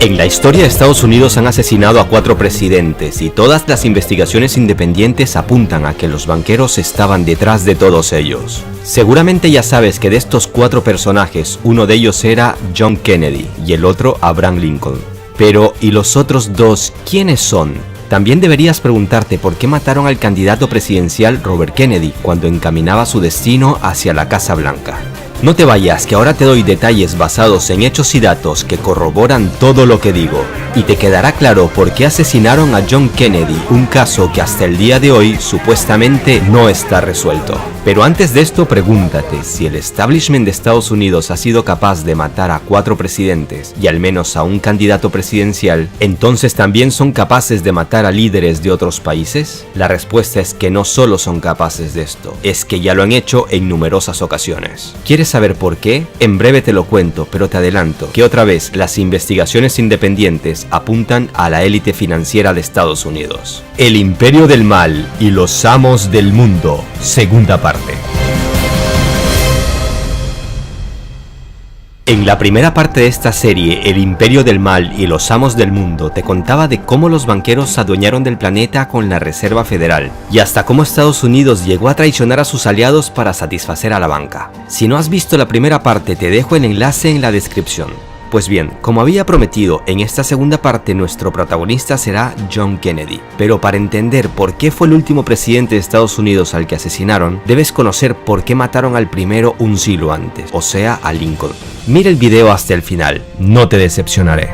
En la historia de Estados Unidos han asesinado a 4 presidentes y todas las investigaciones independientes apuntan a que los banqueros estaban detrás de todos ellos. Seguramente ya sabes que de estos 4 personajes, uno de ellos era John Kennedy y el otro Abraham Lincoln. Pero, ¿y los otros 2 quiénes son? También deberías preguntarte por qué mataron al candidato presidencial Robert Kennedy cuando encaminaba su destino hacia la Casa Blanca. No te vayas, que ahora te doy detalles basados en hechos y datos que corroboran todo lo que digo. Y te quedará claro por qué asesinaron a John Kennedy, un caso que hasta el día de hoy supuestamente no está resuelto. Pero antes de esto pregúntate, si el establishment de Estados Unidos ha sido capaz de matar a 4 presidentes y al menos a un candidato presidencial, ¿entonces también son capaces de matar a líderes de otros países? La respuesta es que no solo son capaces de esto, es que ya lo han hecho en numerosas ocasiones. ¿Quieres saber por qué? En breve te lo cuento, pero te adelanto que otra vez las investigaciones independientes apuntan a la élite financiera de Estados Unidos. El imperio del mal y los amos del mundo, segunda parte. En la primera parte de esta serie, El Imperio del Mal y los Amos del Mundo, te contaba de cómo los banqueros se adueñaron del planeta con la Reserva Federal, y hasta cómo Estados Unidos llegó a traicionar a sus aliados para satisfacer a la banca. Si no has visto la primera parte, te dejo el enlace en la descripción. Pues bien, como había prometido, en esta segunda parte nuestro protagonista será John Kennedy. Pero para entender por qué fue el último presidente de Estados Unidos al que asesinaron, debes conocer por qué mataron al primero un siglo antes, o sea, a Lincoln. Mira el video hasta el final, no te decepcionaré.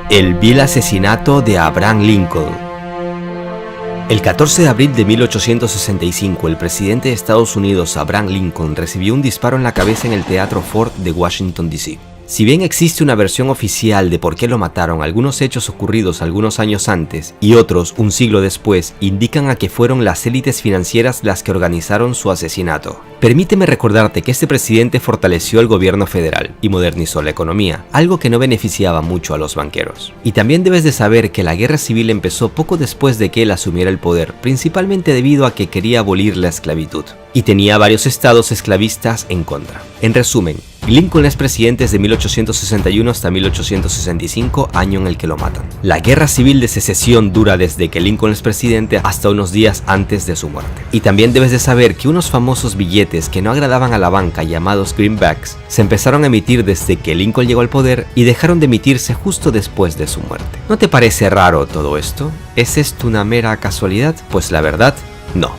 El vil asesinato de Abraham Lincoln. El 14 de abril de 1865, el presidente de Estados Unidos, Abraham Lincoln, recibió un disparo en la cabeza en el Teatro Ford de Washington, D.C. Si bien existe una versión oficial de por qué lo mataron, algunos hechos ocurridos algunos años antes y otros un siglo después indican a que fueron las élites financieras las que organizaron su asesinato. Permíteme recordarte que este presidente fortaleció el gobierno federal y modernizó la economía, algo que no beneficiaba mucho a los banqueros. Y también debes de saber que la guerra civil empezó poco después de que él asumiera el poder, principalmente debido a que quería abolir la esclavitud. Y tenía varios estados esclavistas en contra. En resumen, Lincoln es presidente desde 1861 hasta 1865, año en el que lo matan. La guerra civil de secesión dura desde que Lincoln es presidente hasta unos días antes de su muerte. Y también debes de saber que unos famosos billetes que no agradaban a la banca, llamados greenbacks, se empezaron a emitir desde que Lincoln llegó al poder y dejaron de emitirse justo después de su muerte. ¿No te parece raro todo esto? ¿Es esto una mera casualidad? Pues la verdad, no.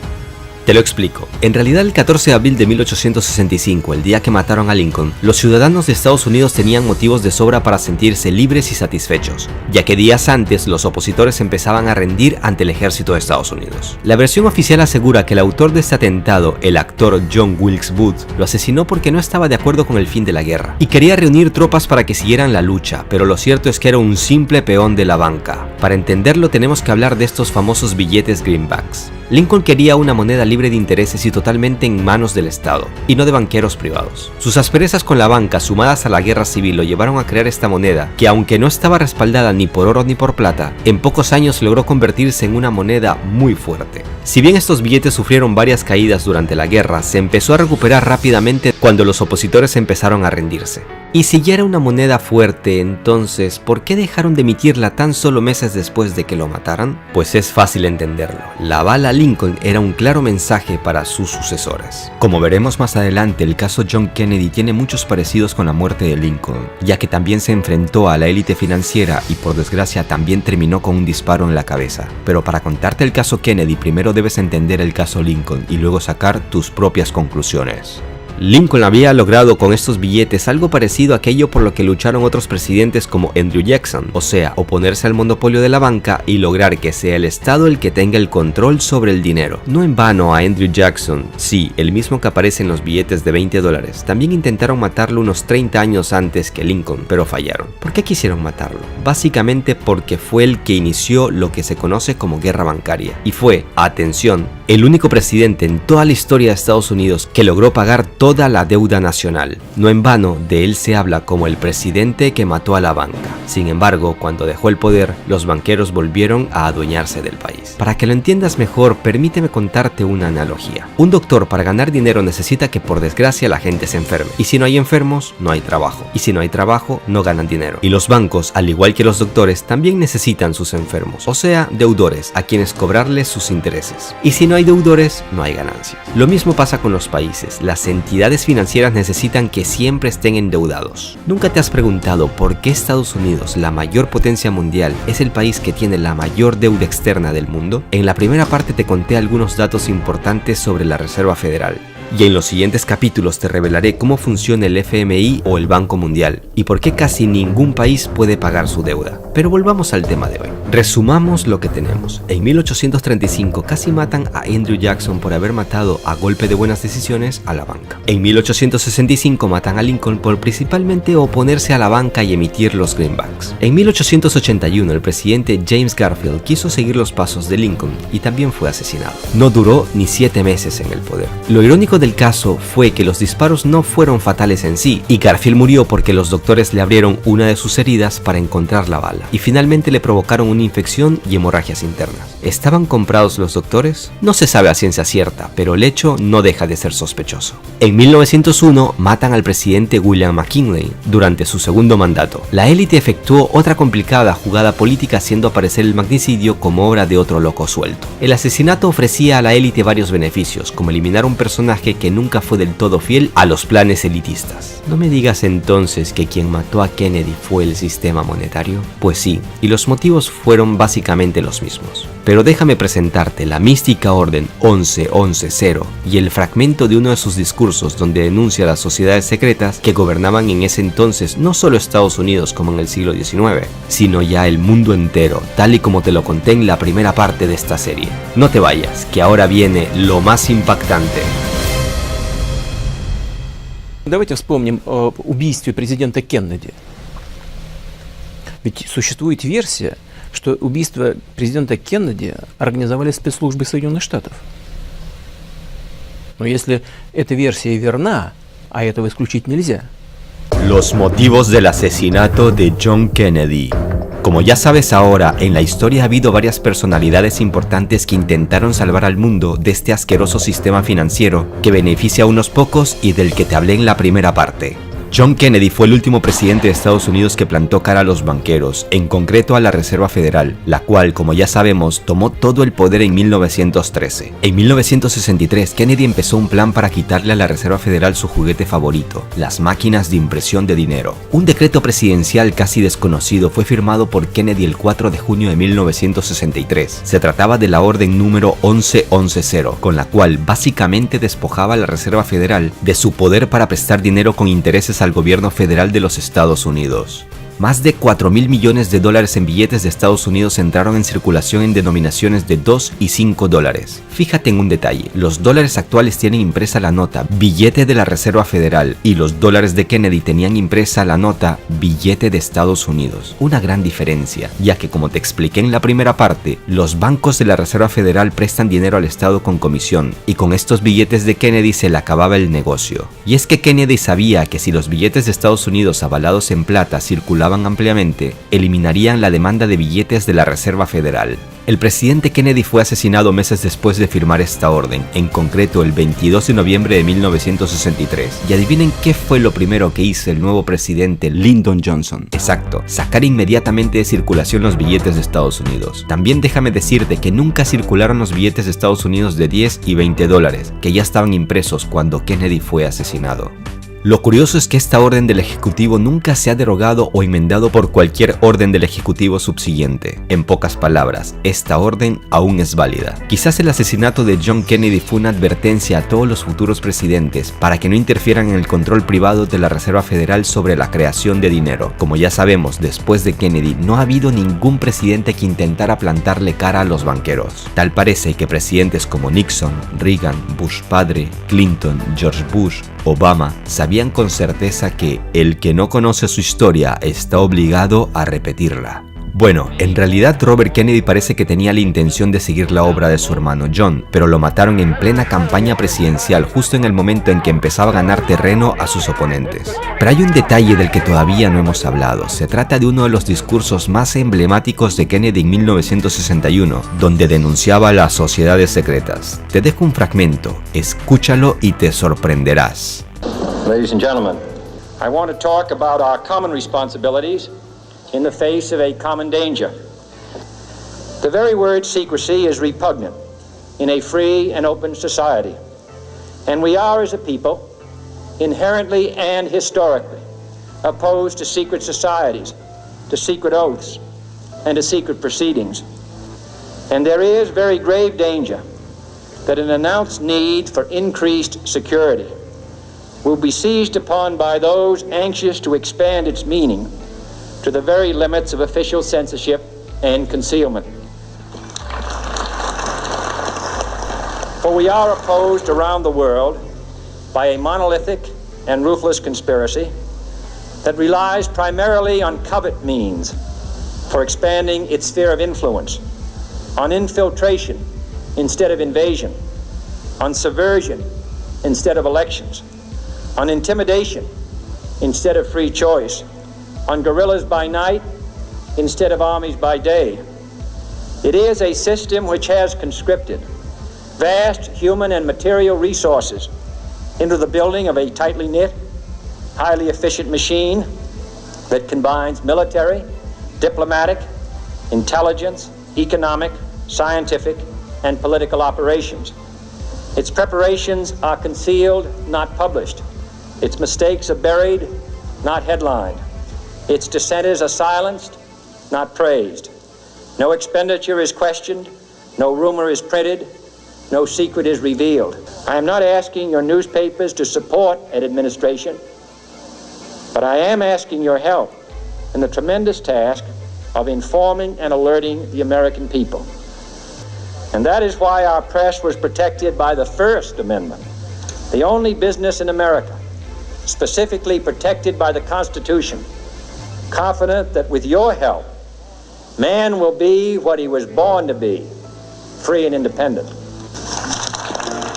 Te lo explico. En realidad, el 14 de abril de 1865, el día que mataron a Lincoln, los ciudadanos de Estados Unidos tenían motivos de sobra para sentirse libres y satisfechos, ya que días antes los opositores empezaban a rendir ante el ejército de Estados Unidos. La versión oficial asegura que el autor de este atentado, el actor John Wilkes Booth, lo asesinó porque no estaba de acuerdo con el fin de la guerra y quería reunir tropas para que siguieran la lucha, pero lo cierto es que era un simple peón de la banca. Para entenderlo tenemos que hablar de estos famosos billetes greenbacks. Lincoln quería una moneda libre de intereses y totalmente en manos del Estado, y no de banqueros privados. Sus asperezas con la banca, sumadas a la guerra civil, lo llevaron a crear esta moneda, que aunque no estaba respaldada ni por oro ni por plata, en pocos años logró convertirse en una moneda muy fuerte. Si bien estos billetes sufrieron varias caídas durante la guerra, se empezó a recuperar rápidamente cuando los opositores empezaron a rendirse. Y si ya era una moneda fuerte, entonces, ¿por qué dejaron de emitirla tan solo meses después de que lo mataran? Pues es fácil entenderlo. La bala Lincoln era un claro mensaje para sus sucesores. Como veremos más adelante, el caso John Kennedy tiene muchos parecidos con la muerte de Lincoln, ya que también se enfrentó a la élite financiera y por desgracia también terminó con un disparo en la cabeza. Pero para contarte el caso Kennedy, primero debes entender el caso Lincoln y luego sacar tus propias conclusiones. Lincoln había logrado con estos billetes algo parecido a aquello por lo que lucharon otros presidentes como Andrew Jackson, o sea, oponerse al monopolio de la banca y lograr que sea el Estado el que tenga el control sobre el dinero. No en vano a Andrew Jackson, sí, el mismo que aparece en los billetes de $20, también intentaron matarlo unos 30 años antes que Lincoln, pero fallaron. ¿Por qué quisieron matarlo? Básicamente porque fue el que inició lo que se conoce como guerra bancaria, y fue, atención, el único presidente en toda la historia de Estados Unidos que logró pagar todo toda la deuda nacional. No en vano, de él se habla como el presidente que mató a la banca. Sin embargo, cuando dejó el poder, los banqueros volvieron a adueñarse del país. Para que lo entiendas mejor, permíteme contarte una analogía. Un doctor para ganar dinero necesita que por desgracia la gente se enferme. Y si no hay enfermos, no hay trabajo. Y si no hay trabajo, no ganan dinero. Y los bancos, al igual que los doctores, también necesitan sus enfermos. O sea, deudores, a quienes cobrarles sus intereses. Y si no hay deudores, no hay ganancias. Lo mismo pasa con los países. Las entidades financieras necesitan que siempre estén endeudados. ¿Nunca te has preguntado por qué Estados Unidos, la mayor potencia mundial, es el país que tiene la mayor deuda externa del mundo? En la primera parte te conté algunos datos importantes sobre la Reserva Federal. Y en los siguientes capítulos te revelaré cómo funciona el FMI o el Banco Mundial y por qué casi ningún país puede pagar su deuda. Pero volvamos al tema de hoy. Resumamos lo que tenemos. En 1835 casi matan a Andrew Jackson por haber matado a golpe de buenas decisiones a la banca. En 1865 matan a Lincoln por principalmente oponerse a la banca y emitir los greenbacks. En 1881 el presidente James Garfield quiso seguir los pasos de Lincoln y también fue asesinado. No duró ni 7 meses en el poder. Lo irónico del caso fue que los disparos no fueron fatales en sí y Garfield murió porque los doctores le abrieron una de sus heridas para encontrar la bala y finalmente le provocaron una infección y hemorragias internas. ¿Estaban comprados los doctores? No se sabe a ciencia cierta, pero el hecho no deja de ser sospechoso. En 1901 matan al presidente William McKinley durante su segundo mandato. La élite efectuó otra complicada jugada política haciendo aparecer el magnicidio como obra de otro loco suelto. El asesinato ofrecía a la élite varios beneficios, como eliminar un personaje que nunca fue del todo fiel a los planes elitistas. ¿No me digas entonces que quien mató a Kennedy fue el sistema monetario? Pues sí, y los motivos fueron básicamente los mismos. Pero déjame presentarte la mística orden 11-11-0 y el fragmento de uno de sus discursos donde denuncia a las sociedades secretas que gobernaban en ese entonces no solo Estados Unidos como en el siglo XIX, sino ya el mundo entero, tal y como te lo conté en la primera parte de esta serie. No te vayas, que ahora viene lo más impactante. Давайте вспомним об убийстве президента Кеннеди. Ведь существует версия, что убийство президента Кеннеди организовали спецслужбы Соединенных Штатов. Но если эта версия верна, а этого исключить нельзя. Los motivos del asesinato de John Kennedy. Como ya sabes ahora, en la historia ha habido varias personalidades importantes que intentaron salvar al mundo de este asqueroso sistema financiero que beneficia a unos pocos y del que te hablé en la primera parte. John Kennedy fue el último presidente de Estados Unidos que plantó cara a los banqueros, en concreto a la Reserva Federal, la cual, como ya sabemos, tomó todo el poder en 1913. En 1963, Kennedy empezó un plan para quitarle a la Reserva Federal su juguete favorito, las máquinas de impresión de dinero. Un decreto presidencial casi desconocido fue firmado por Kennedy el 4 de junio de 1963. Se trataba de la orden número 11-11-0, con la cual básicamente despojaba a la Reserva Federal de su poder para prestar dinero con intereses al gobierno federal de los Estados Unidos. Más de 4.000 millones de dólares en billetes de Estados Unidos entraron en circulación en denominaciones de 2 y 5 dólares. Fíjate en un detalle, los dólares actuales tienen impresa la nota billete de la Reserva Federal y los dólares de Kennedy tenían impresa la nota billete de Estados Unidos. Una gran diferencia, ya que como te expliqué en la primera parte, los bancos de la Reserva Federal prestan dinero al Estado con comisión y con estos billetes de Kennedy se le acababa el negocio. Y es que Kennedy sabía que si los billetes de Estados Unidos avalados en plata circulaban ampliamente, eliminarían la demanda de billetes de la Reserva Federal. El presidente Kennedy fue asesinado meses después de firmar esta orden, en concreto el 22 de noviembre de 1963. Y adivinen qué fue lo primero que hizo el nuevo presidente Lyndon Johnson. Exacto, sacar inmediatamente de circulación los billetes de Estados Unidos. También déjame decirte que nunca circularon los billetes de Estados Unidos de 10 y 20 dólares, que ya estaban impresos cuando Kennedy fue asesinado. Lo curioso es que esta orden del Ejecutivo nunca se ha derogado o enmendado por cualquier orden del Ejecutivo subsiguiente. En pocas palabras, esta orden aún es válida. Quizás el asesinato de John Kennedy fue una advertencia a todos los futuros presidentes para que no interfieran en el control privado de la Reserva Federal sobre la creación de dinero. Como ya sabemos, después de Kennedy no ha habido ningún presidente que intentara plantarle cara a los banqueros. Tal parece que presidentes como Nixon, Reagan, Bush padre, Clinton, George Bush, Obama sabían con certeza que el que no conoce su historia está obligado a repetirla. Bueno, en realidad Robert Kennedy parece que tenía la intención de seguir la obra de su hermano John, pero lo mataron en plena campaña presidencial justo en el momento en que empezaba a ganar terreno a sus oponentes. Pero hay un detalle del que todavía no hemos hablado. Se trata de uno de los discursos más emblemáticos de Kennedy en 1961, donde denunciaba las sociedades secretas. Te dejo un fragmento, escúchalo y te sorprenderás. Ladies and gentlemen, I want to talk about our common responsibilities in the face of a common danger. The very word secrecy is repugnant in a free and open society, and we are, as a people, inherently and historically opposed to secret societies, to secret oaths, and to secret proceedings. And there is very grave danger that an announced need for increased security will be seized upon by those anxious to expand its meaning to the very limits of official censorship and concealment. For we are opposed around the world by a monolithic and ruthless conspiracy that relies primarily on covert means for expanding its sphere of influence, on infiltration instead of invasion, on subversion instead of elections, on intimidation instead of free choice, on guerrillas by night instead of armies by day. It is a system which has conscripted vast human and material resources into the building of a tightly knit, highly efficient machine that combines military, diplomatic, intelligence, economic, scientific, and political operations. Its preparations are concealed, not published. Its mistakes are buried, not headlined. Its dissenters are silenced, not praised. No expenditure is questioned, no rumor is printed, no secret is revealed. I am not asking your newspapers to support an administration, but I am asking your help in the tremendous task of informing and alerting the American people. And that is why our press was protected by the First Amendment, the only business in America specifically protected by the Constitution, confident that with your help, man will be what he was born to be, free and independent.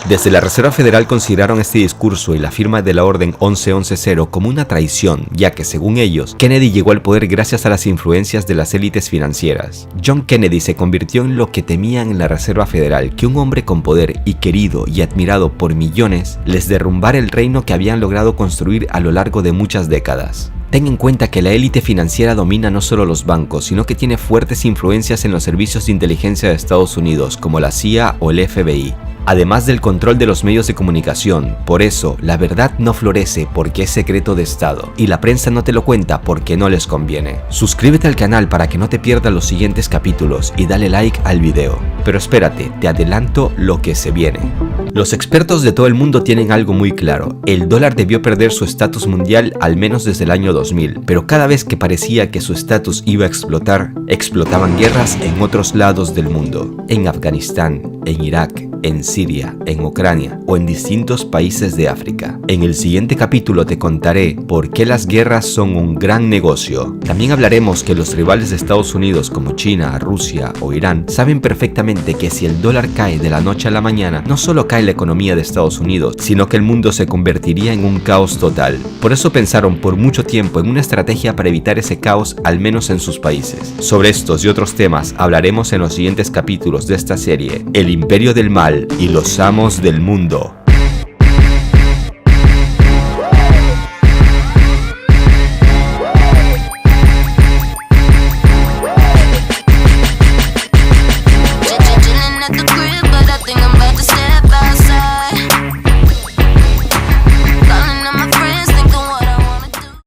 Desde la Reserva Federal consideraron este discurso y la firma de la Orden 1110 como una traición, ya que según ellos, Kennedy llegó al poder gracias a las influencias de las élites financieras. John Kennedy se convirtió en lo que temían en la Reserva Federal, que un hombre con poder y querido y admirado por millones les derrumbara el reino que habían logrado construir a lo largo de muchas décadas. Ten en cuenta que la élite financiera domina no solo los bancos, sino que tiene fuertes influencias en los servicios de inteligencia de Estados Unidos, como la CIA o el FBI. Además del control de los medios de comunicación. Por eso, la verdad no florece porque es secreto de Estado, y la prensa no te lo cuenta porque no les conviene. Suscríbete al canal para que no te pierdas los siguientes capítulos y dale like al video. Pero espérate, te adelanto lo que se viene. Los expertos de todo el mundo tienen algo muy claro: el dólar debió perder su estatus mundial al menos desde el año 2000, pero cada vez que parecía que su estatus iba a explotar, explotaban guerras en otros lados del mundo, en Afganistán, en Irak, en Siria, en Ucrania o en distintos países de África. En el siguiente capítulo te contaré por qué las guerras son un gran negocio. También hablaremos que los rivales de Estados Unidos como China, Rusia o Irán saben perfectamente que si el dólar cae de la noche a la mañana, no solo cae la economía de Estados Unidos, sino que el mundo se convertiría en un caos total. Por eso pensaron por mucho tiempo en una estrategia para evitar ese caos, al menos en sus países. Sobre estos y otros temas hablaremos en los siguientes capítulos de esta serie, El Imperio del Mal y los Amos del Mundo.